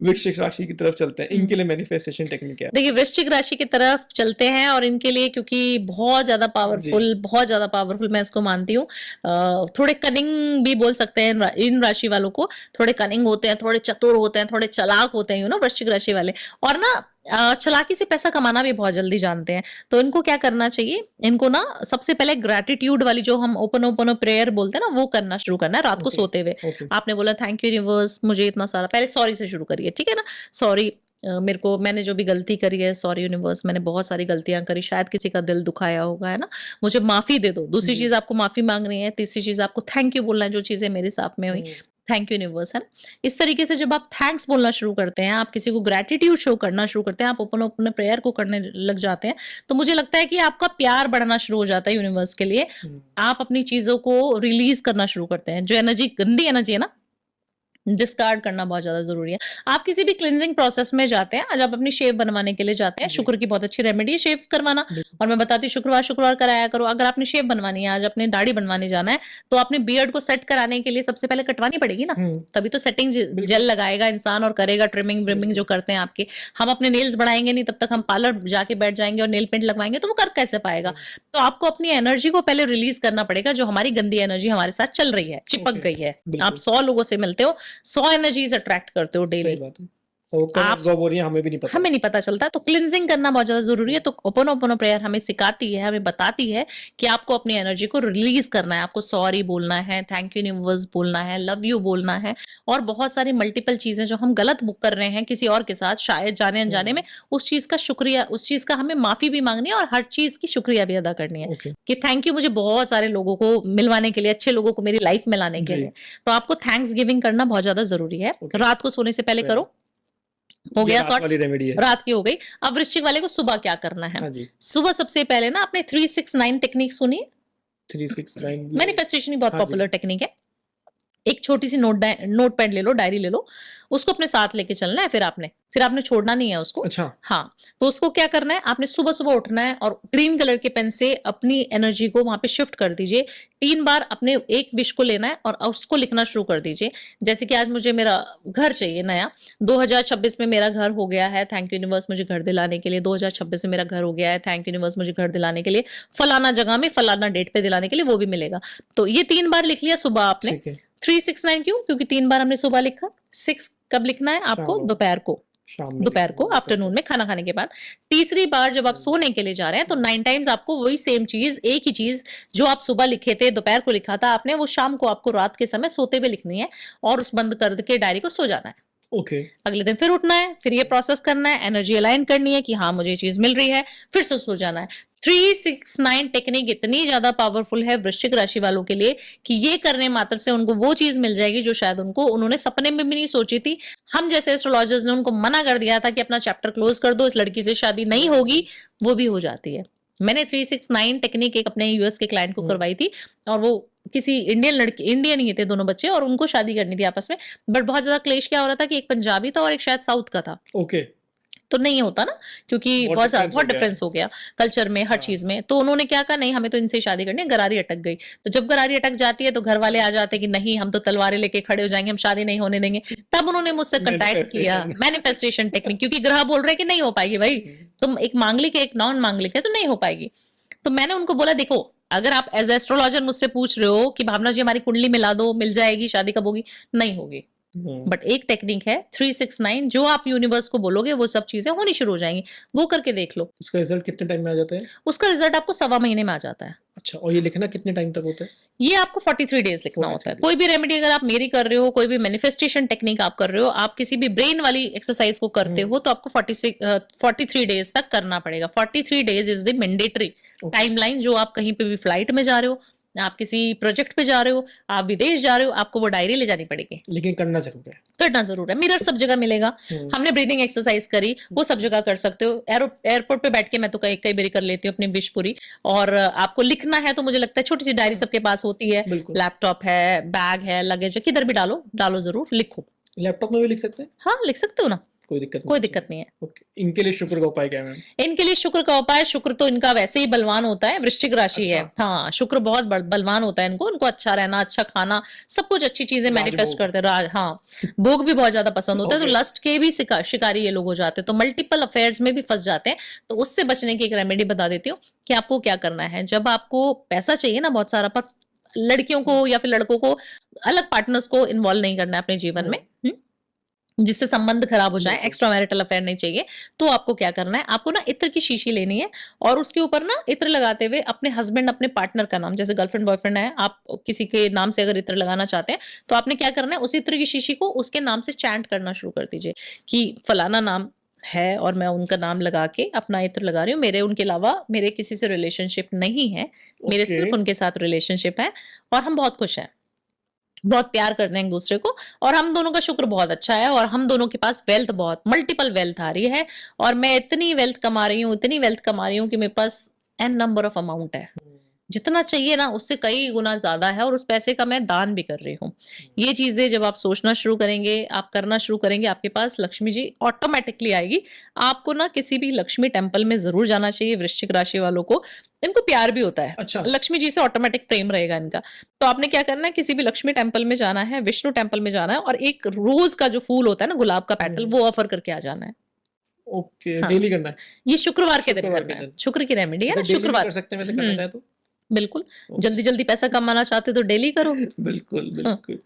वृश्चिक राशि की तरफ चलते हैं, इनके लिए मैनिफेस्टेशन टेक्निक क्या है? देखिए, वृश्चिक राशि की तरफ चलते हैं और इनके लिए क्योंकि बहुत ज्यादा पावरफुल मैं इसको मानती हूँ। थोड़े कनिंग भी बोल सकते हैं इन राशि वालों को, थोड़े कनिंग होते हैं, थोड़े चतुर होते हैं, थोड़े चालाक होते हैं, वृश्चिक राशि वाले। और ना चालाकी से पैसा कमाना भी बहुत जल्दी जानते हैं। तो इनको क्या करना चाहिए, इनको ना सबसे पहले ग्रेटिट्यूड वाली जो हम ओपन प्रेयर बोलते हैं ना, वो करना शुरू करना है रात को सोते हुए। आपने बोला थैंक यू यूनिवर्स, मुझे इतना सारा, पहले सॉरी से शुरू करिए, ठीक है ना। सॉरी, मैंने जो भी गलती करी है, सॉरी यूनिवर्स, मैंने बहुत सारी गलतियां करी, शायद किसी का दिल दुखाया होगा, है ना, मुझे माफी दे दो। दूसरी चीज आपको माफी मांगनी है। तीसरी चीज आपको थैंक यू बोलना है, जो चीजें मेरे साथ में हुई, थैंक यू यूनिवर्स, है ना। इस तरीके से जब आप थैंक्स बोलना शुरू करते हैं, आप किसी को ग्रेटिट्यूड शो करना शुरू करते हैं, आप ओपन प्रेयर को करने लग जाते हैं, तो मुझे लगता है कि आपका प्यार बढ़ना शुरू हो जाता है यूनिवर्स के लिए। आप अपनी चीजों को रिलीज करना शुरू करते हैं। जो एनर्जी, गंदी एनर्जी है ना, डिस्कार्ड करना बहुत ज्यादा जरूरी है। आप किसी भी क्लिनजिंग प्रोसेस में जाते हैं, आज आप अपनी शेव बनवाने के लिए जाते हैं, शुक्र की बहुत अच्छी रेमेडी है शेव करवाना। और मैं बताती हूँ, शुक्रवार कराया करो। अगर आपने शेव बनवानी है, आज अपने दाढ़ी बनवाने जाना है, तो आपने बियर्ड को सेट कराने के लिए सबसे पहले कटवानी पड़ेगी ना, तभी तो सेटिंग जेल लगाएगा इंसान और करेगा ट्रिमिंग व्रिमिंग जो करते हैं आपके। हम अपने नेल्स बढ़ाएंगे नहीं, तब तक हम पार्लर जाके बैठ जाएंगे और नेल पेंट लगवाएंगे, तो वो कर कैसे पाएगा। तो आपको अपनी एनर्जी को पहले रिलीज करना पड़ेगा, जो हमारी गंदी एनर्जी हमारे साथ चल रही है, चिपक गई है। आप 100 लोगों से मिलते हो, 100 एनर्जीज अट्रैक्ट करते हो डेली। हमें नहीं पता चलता। तो क्लिनजिंग करना बहुत ज्यादा जरूरी है। तो ओपन प्रेयर हमें सिखाती है, हमें बताती है कि आपको अपनी एनर्जी को रिलीज करना है। आपको सॉरी बोलना है, थैंक यू यूनिवर्स बोलना है, लव यू बोलना है, और बहुत सारी मल्टीपल चीजें जो हम गलत बुक कर रहे हैं किसी और के साथ, शायद जाने अनजाने में, उस चीज का शुक्रिया, उस चीज का हमें माफी भी मांगनी है और हर चीज की शुक्रिया भी अदा करनी है कि थैंक यू मुझे बहुत सारे लोगों को मिलवाने के लिए, अच्छे लोगों को मेरी लाइफ में लाने के लिए। तो आपको थैंक्स गिविंग करना बहुत ज्यादा जरूरी है। रात को सोने से पहले करो। हो गया सॉर्ट, रात की हो गई। अब वृश्चिक वाले को सुबह क्या करना है। सुबह सबसे पहले ना आपने 369 टेक्निक सुनी। 369 मैनिफेस्टेशन की बहुत पॉपुलर टेक्निक है। एक छोटी सी नोट पैड ले लो, डायरी ले लो, उसको अपने साथ लेके चलना है। फिर आपने छोड़ना नहीं है उसको। अच्छा। हाँ, तो उसको क्या करना है, आपने सुबह सुबह उठना है और ग्रीन कलर के पेन से अपनी एनर्जी को वहां पे शिफ्ट कर दीजिए। 3 बार अपने एक विश को लेना है और उसको लिखना शुरू कर दीजिए। जैसे कि आज मुझे मेरा घर चाहिए नया, 2026 में मेरा घर हो गया है, थैंक यू यूनिवर्स मुझे घर दिलाने के लिए। 2026 में मेरा घर हो गया है, थैंक यू यूनिवर्स मुझे घर दिलाने के लिए, फलाना जगह में फलाना डेट पे दिलाने के लिए, वो भी मिलेगा। तो ये 3 बार लिख लिया सुबह आपने। 369 क्यों? क्योंकि 3 बार हमने सुबह लिखा। 6 कब लिखना है आपको? दोपहर को आफ्टरनून में खाना खाने के बाद। तीसरी बार जब आप सोने के लिए जा रहे हैं, तो 9 टाइम्स आपको वही सेम चीज, एक ही चीज जो आप सुबह लिखे थे, दोपहर को लिखा था आपने, वो शाम को आपको रात के समय सोते हुए लिखनी है और उस बंद करके डायरी को सो जाना है। अगले दिन फिर उठना है, फिर ये प्रोसेस करना है, एनर्जी अलाइन करनी है कि हाँ मुझे ये चीज मिल रही है, फिर से सो जाना है। 369 टेक्निक इतनी ज्यादा पावरफुल है वृश्चिक राशि वालों के लिए कि ये करने मात्र से उनको वो चीज मिल जाएगी जो शायद उन्होंने सपने में भी नहीं सोची थी। हम जैसे एस्ट्रोलॉजर्स ने उनको मना कर दिया था कि अपना चैप्टर क्लोज कर दो, इस लड़की से शादी नहीं होगी, वो भी हो जाती है। मैंने 369 टेक्निक एक अपने यूएस के क्लाइंट को करवाई थी, और वो किसी इंडियन ही थे दोनों बच्चे, और उनको शादी करनी थी आपस में। बट बहुत ज्यादा क्लेश क्या हो रहा था कि एक पंजाबी था और एक शायद साउथ का था। तो नहीं होता ना, क्योंकि बहुत डिफरेंस हो गया कल्चर में, हर चीज में। तो उन्होंने क्या कहा, नहीं हमें तो इनसे शादी करनी है। गरारी अटक गई। तो जब गरारी अटक जाती है तो घर वाले आ जाते हैं कि नहीं हम तो तलवारें लेके खड़े हो जाएंगे, हम शादी नहीं होने देंगे। तब उन्होंने मुझसे कॉन्टैक्ट किया, मैनिफेस्टेशन टेक्निक, क्योंकि ग्रह बोल रहे हैं कि नहीं हो पाएगी भाई, तुम एक मांगलिक है एक नॉन मांगलिक है, तो नहीं हो पाएगी। तो मैंने उनको बोला देखो, अगर आप एज एस्ट्रोलॉजर मुझसे पूछ रहे हो कि भावना जी हमारी कुंडली मिला दो, मिल जाएगी, शादी कब होगी, नहीं होगी। बट एक टेक्निक है 369, जो आप यूनिवर्स को बोलोगे वो सब चीजें होनी शुरू हो जाएंगी। वो करके देख लो। इसका रिजल्ट कितने टाइम में आ जाता है? उसका रिजल्ट आपको 1.25 महीने में आ जाता है। अच्छा, और ये लिखना कितने टाइम तक होता है? ये आपको 43 डेज लिखना होता है। कोई भी रेमेडी अगर आप मेरी कर रहे हो, कोई भी मैनिफेस्टेशन टेक्निक आप कर रहे हो, आप किसी भी ब्रेन वाली एक्सरसाइज को करते हो, तो आपको 43 डेज तक करना पड़ेगा। 43 days is the mandatory timeline. जो आप कहीं पे भी फ्लाइट में जा रहे हो, आप किसी प्रोजेक्ट पे जा रहे हो, आप विदेश जा रहे हो, आपको वो डायरी ले जानी पड़ेगी। लेकिन करना जरूर है। करना जरूर है। मिरर सब जगह मिलेगा। हमने ब्रीदिंग एक्सरसाइज करी, वो सब जगह कर सकते हो। एयरपोर्ट पे बैठ के मैं तो कई बार कर लेती हूँ अपनी विश पूरी। और आपको लिखना है तो मुझे लगता है छोटी सी डायरी सबके पास होती है, लैपटॉप है, बैग है, लगेज है, किधर भी डालो जरूर, लिखो। लैपटॉप में भी लिख सकते हैं? हाँ लिख सकते हो ना, कोई दिक्कत कोई नहीं दिक्कत नहीं है। ओके, इनके लिए शुक्र का उपाय क्या है मैम? इनके लिए शुक्र का उपाय, शुक्र तो इनका वैसे ही बलवान होता है, वृश्चिक राशि है। अच्छा। हाँ, शुक्र बहुत बलवान होता है इनको, उनको अच्छा रहना, अच्छा खाना, सब कुछ अच्छी चीजें मैनिफेस्ट राजभोग। करते हैं। हाँ, भोग भी बहुत ज्यादा पसंद होता है, तो ओके। लस्ट के भी शिकारी ये लोग हो जाते हैं, तो मल्टीपल अफेयर्स में भी फंस जाते हैं। तो उससे बचने की एक रेमेडी बता देती हूँ कि आपको क्या करना है। जब आपको पैसा चाहिए ना बहुत सारा, पर लड़कियों को या फिर लड़कों को अलग पार्टनर्स को इन्वॉल्व नहीं करना है अपने जीवन में, जिससे संबंध खराब हो जाए, बिल्कुल। एक्स्ट्रा मैरिटल अफेयर नहीं चाहिए। तो आपको क्या करना है, आपको ना इत्र की शीशी लेनी है और उसके ऊपर ना इत्र लगाते हुए अपने हस्बैंड, अपने पार्टनर का नाम, जैसे गर्लफ्रेंड बॉयफ्रेंड है, आप किसी के नाम से अगर इत्र लगाना चाहते हैं तो आपने क्या करना है, उस इत्र की शीशी को उसके नाम से चैंट करना शुरू कर दीजिए कि फलाना नाम है और मैं उनका नाम लगा के अपना इत्र लगा रही हूँ, मेरे उनके अलावा मेरे किसी से रिलेशनशिप नहीं है, मेरे ओके। सिर्फ उनके साथ रिलेशनशिप है और हम बहुत खुश हैं, बहुत प्यार करते हैं एक दूसरे को, और हम दोनों का शुक्र बहुत अच्छा है और हम दोनों के पास वेल्थ, बहुत मल्टीपल वेल्थ आ रही है और मैं इतनी वेल्थ कमा रही हूँ, इतनी वेल्थ कमा रही हूँ कि मेरे पास एन नंबर ऑफ अमाउंट है, जितना चाहिए ना उससे कई गुना ज्यादा है और उस पैसे का मैं दान भी कर रही हूँ। ये चीजें जब आप सोचना शुरू करेंगे, आप करना शुरू करेंगे, आपके पास लक्ष्मी जी ऑटोमेटिकली आएगी। आपको ना किसी भी लक्ष्मी टेम्पल में जरूर जाना चाहिए। वृश्चिक राशि वालों को, इनको प्यार भी होता है अच्छा। लक्ष्मी जी से, ऑटोमेटिक प्रेम रहेगा इनका। तो आपने क्या करना है, किसी भी लक्ष्मी टेम्पल में जाना है, विष्णु टेम्पल में जाना है और एक रोज का जो फूल होता है ना, गुलाब का पेटल, वो ऑफर करके आ जाना है। ओके, हाँ, डेली करना है? ये शुक्रवार के दिन शुक्रवार करना के है, दिन। शुक्र की रेमेडी है अच्छा, ना, डेली भी शुक्रवार। कर सकते हैं वैसे करना चाहे तो? बिल्कुल, ओके। जल्दी जल्दी पैसा कमाना चाहते तो डेली करो। बिल्कुल, हाँ। बिल्कुल।